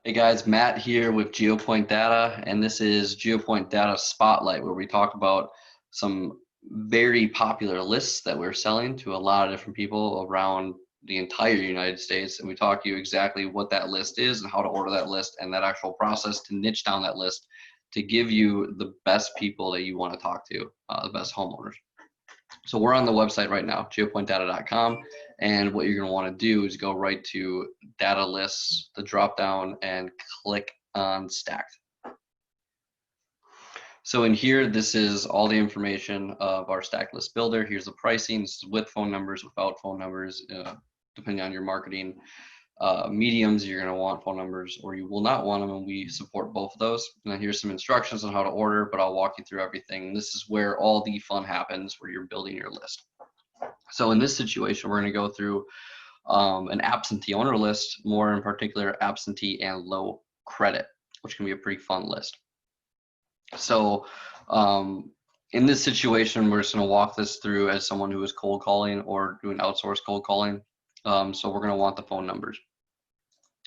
Hey guys, Matt here with Geopoint Data, and this is Geopoint Data Spotlight, where we talk about some very popular lists that we're selling to a lot of different people around the entire United States. And we talk to you exactly what that list is and how to order that list and that actual process to niche down that list to give you the best people that you want to talk to, the best homeowners. So we're on the website right now, geopointdata.com, and what you're going to want to do is go right to data lists, the drop down, and click on stacked. So in here, this is all the information of our stacked list builder. Here's the pricing. This is with phone numbers, without phone numbers, depending on your marketing. Mediums, you're going to want phone numbers or you will not want them, and we support both of those. And then here's some instructions on how to order, but I'll walk you through everything. This is where all the fun happens, where you're building your list. So in this situation, we're going to go through an absentee owner list, more in particular absentee and low credit, which can be a pretty fun list. So in this situation, we're just going to walk this through as someone who is cold calling or doing outsourced cold calling. So we're going to want the phone numbers.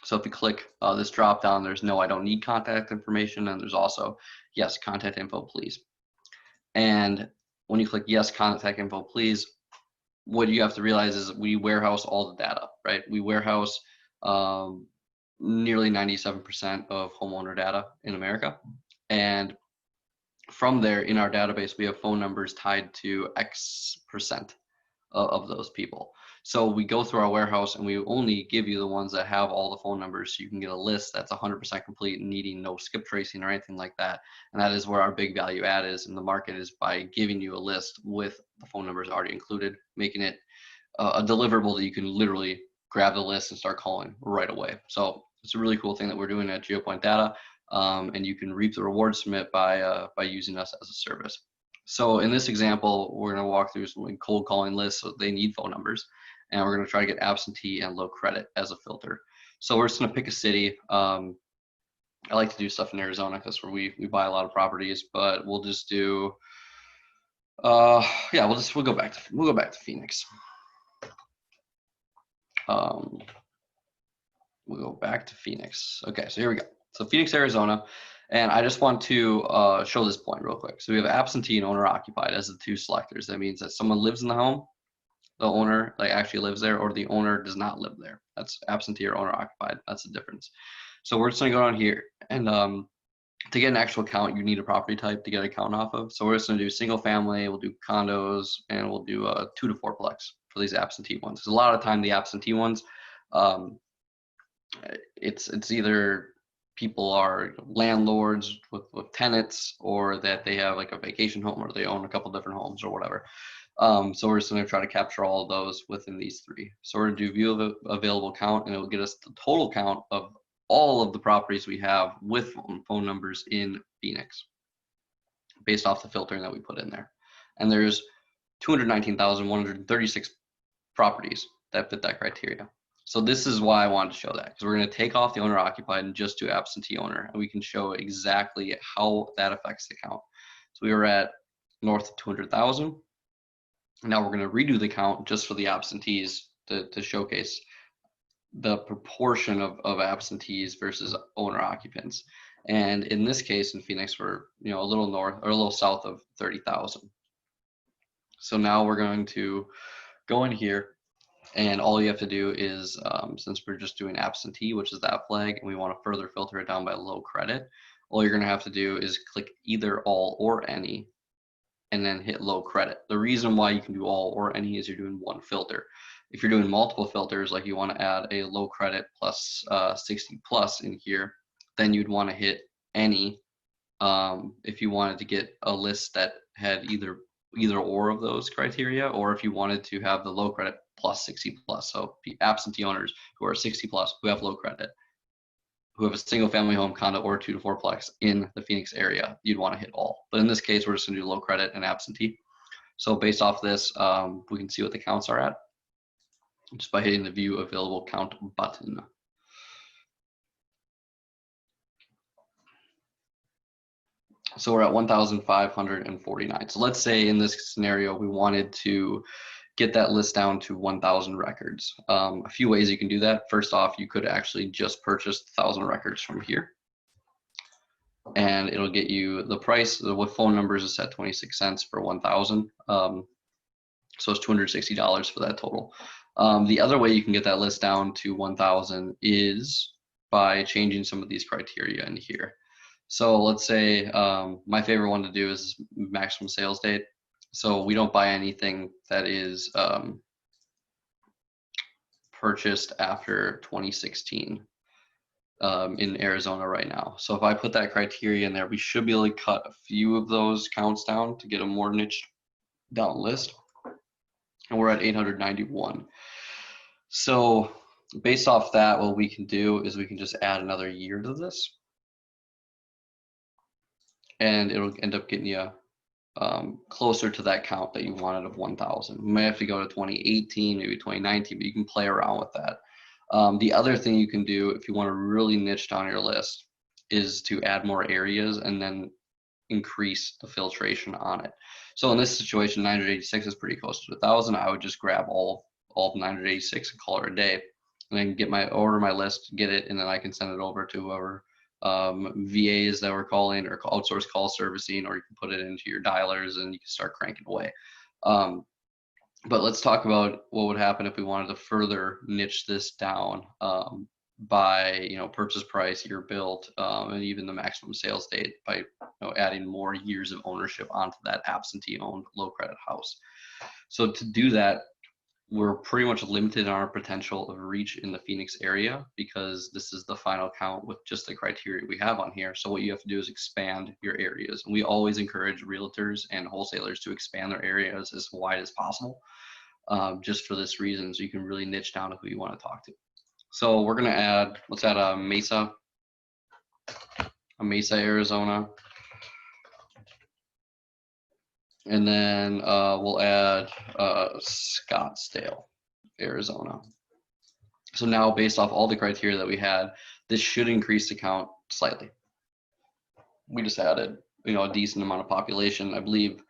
So if you click this drop down, there's no, I don't need contact information, and there's also yes, contact info, please. And when you click yes, contact info, please, what you have to realize is we warehouse all the data, right? We warehouse nearly 97% of homeowner data in America. And from there, in our database, we have phone numbers tied to X percent of those people. So we go through our warehouse and we only give you the ones that have all the phone numbers, so you can get a list that's 100% complete, needing no skip tracing or anything like that. And that is where our big value add is in the market, is by giving you a list with the phone numbers already included, making it a deliverable that you can literally grab the list and start calling right away. So it's a really cool thing that we're doing at Geopoint Data, and you can reap the rewards from it by using us as a service. So in this example, we're going to walk through some cold calling lists, so they need phone numbers, and we're going to try to get absentee and low credit as a filter. So we're just going to pick a city. I like to do stuff in Arizona because where we buy a lot of properties, but we'll just do yeah, we'll go back to Phoenix. We'll go back to Phoenix. Okay, so here we go. So Phoenix, Arizona. And I just want to show this point real quick. So we have absentee and owner occupied as the two selectors. That means that someone lives in the home, the owner like actually lives there, or the owner does not live there. That's absentee or owner occupied. That's the difference. So we're just gonna go down here, and to get an actual count, you need a property type to get a count off of. So we're just gonna do single family, we'll do condos, and we'll do a 2 to 4plex for these absentee ones. Because a lot of time the absentee ones, it's either people are landlords with tenants, or that they have like a vacation home, or they own a couple different homes or whatever. So we're just going to try to capture all of those within these three. So we're going to do view of available count, and it will get us the total count of all of the properties we have with phone numbers in Phoenix, based off the filtering that we put in there. And there's 219,136 properties that fit that criteria. So this is why I wanted to show that, because we're going to take off the owner occupied and just do absentee owner, and we can show exactly how that affects the count. So we were at north of 200,000. Now we're going to redo the count just for the absentees to showcase the proportion of absentees versus owner occupants. And in this case, in Phoenix, we're a little north or a little south of 30,000. So now we're going to go in here. And all you have to do is, since we're just doing absentee, which is that flag, and we want to further filter it down by low credit, all you're going to have to do is click either all or any, and then hit low credit. The reason why you can do all or any is you're doing one filter. If you're doing multiple filters, like you want to add a low credit plus 60 plus in here, then you'd want to hit any if you wanted to get a list that had either or of those criteria, or if you wanted to have the low credit plus 60 plus. So absentee owners who are 60 plus, who have low credit, who have a single family home, condo, or 2 to 4plex in the Phoenix area, you'd want to hit all. But in this case, we're just going to do low credit and absentee. So based off this, we can see what the counts are at just by hitting the view available count button. So we're at 1,549. So let's say in this scenario, we wanted to get that list down to 1,000 records. A few ways you can do that. First off, you could actually just purchase 1,000 records from here, and it'll get you the price with phone numbers is set 26 cents for 1,000. So it's $260 for that total. The other way you can get that list down to 1,000 is by changing some of these criteria in here. So let's say my favorite one to do is maximum sales date. So we don't buy anything that is purchased after 2016 in Arizona right now. So if I put that criteria in there, we should be able to cut a few of those counts down to get a more niched down list. And we're at 891. So based off that, what we can do is we can just add another year to this, and it'll end up getting you closer to that count that you wanted of 1,000. You might have to go to 2018, maybe 2019, but you can play around with that. The other thing you can do if you want to really niche down your list is to add more areas and then increase the filtration on it. So in this situation, 986 is pretty close to 1,000. I would just grab all of 986 and call it a day, and then get my list, get it, and then I can send it over to whoever VAs that we're calling or outsourced call servicing, or you can put it into your dialers and you can start cranking away. But let's talk about what would happen if we wanted to further niche this down by purchase price, year built, and even the maximum sales date by adding more years of ownership onto that absentee owned low credit house. So to do that, we're pretty much limited in our potential of reach in the Phoenix area because this is the final count with just the criteria we have on here. So what you have to do is expand your areas. And we always encourage realtors and wholesalers to expand their areas as wide as possible, just for this reason, so you can really niche down to who you want to talk to. So we're going to add, let's add a Mesa, Arizona. And then we'll add Scottsdale, Arizona. So now based off all the criteria that we had, this should increase the count slightly. We just added, a decent amount of population. I believe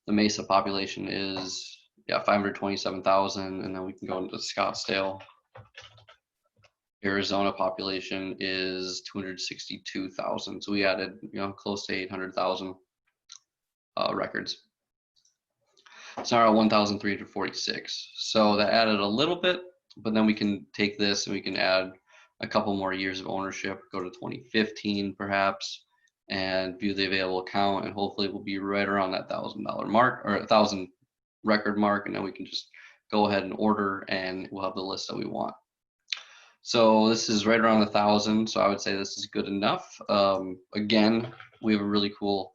the Mesa population is, 527,000. And then we can go into Scottsdale. Arizona population is 262,000. So we added, close to 800,000 records. So now we're at 1,346. So that added a little bit, but then we can take this and we can add a couple more years of ownership, go to 2015 perhaps, and view the available account, and hopefully we'll be right around that $1,000 mark or 1,000 record mark, and then we can just go ahead and order and we'll have the list that we want. So this is right around 1,000, so I would say this is good enough. Again, we have a really cool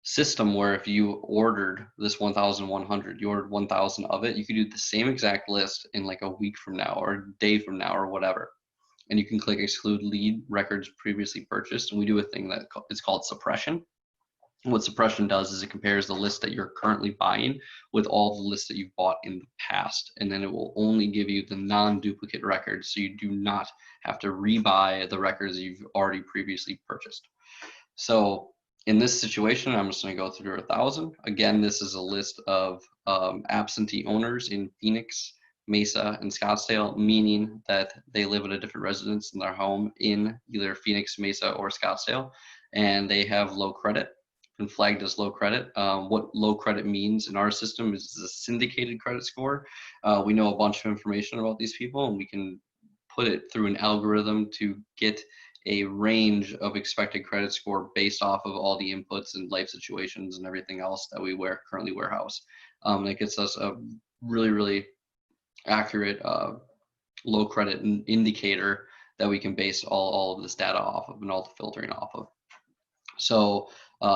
system where if you ordered this 1,100, you ordered 1,000 of it, you could do the same exact list in like a week from now or a day from now or whatever. And you can click exclude lead records previously purchased, and we do a thing that is called suppression. And what suppression does is it compares the list that you're currently buying with all the lists that you've bought in the past, and then it will only give you the non-duplicate records, so you do not have to rebuy the records that you've already previously purchased. So in this situation, I'm just going to go through 1,000. Again, this is a list of absentee owners in Phoenix, Mesa, and Scottsdale, meaning that they live at a different residence in their home in either Phoenix, Mesa, or Scottsdale, and they have low credit, been flagged as low credit. What low credit means in our system is a syndicated credit score. We know a bunch of information about these people, and we can put it through an algorithm to get a range of expected credit score based off of all the inputs and life situations and everything else that we currently warehouse. That gets us a really, really accurate low credit indicator that we can base all of this data off of and all the filtering off of. So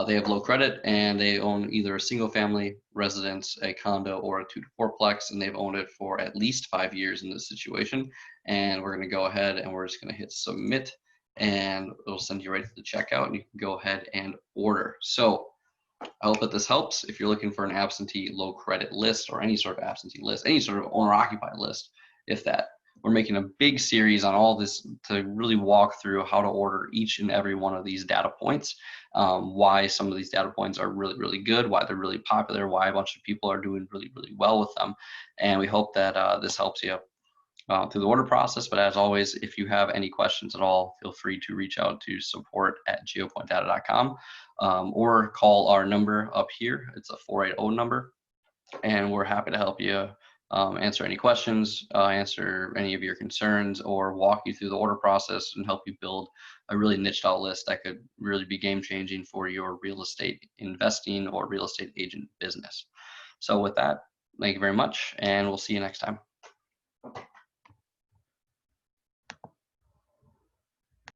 they have low credit and they own either a single family residence, a condo, or a 2 to 4plex, and they've owned it for at least 5 years in this situation. And we're going to go ahead and we're just going to hit submit, and it'll send you right to the checkout, and you can go ahead and order. So I hope that this helps. If you're looking for an absentee low credit list or any sort of absentee list, any sort of owner occupied list, if that, we're making a big series on all this to really walk through how to order each and every one of these data points, why some of these data points are really, really good, why they're really popular, why a bunch of people are doing really, really well with them. And we hope that this helps you through the order process. But as always, if you have any questions at all, feel free to reach out to support@geopointdata.com, or call our number up here. It's a 480 number, and we're happy to help you answer any questions, answer any of your concerns, or walk you through the order process and help you build a really niched out list that could really be game changing for your real estate investing or real estate agent business. So with that, thank you very much, and we'll see you next time.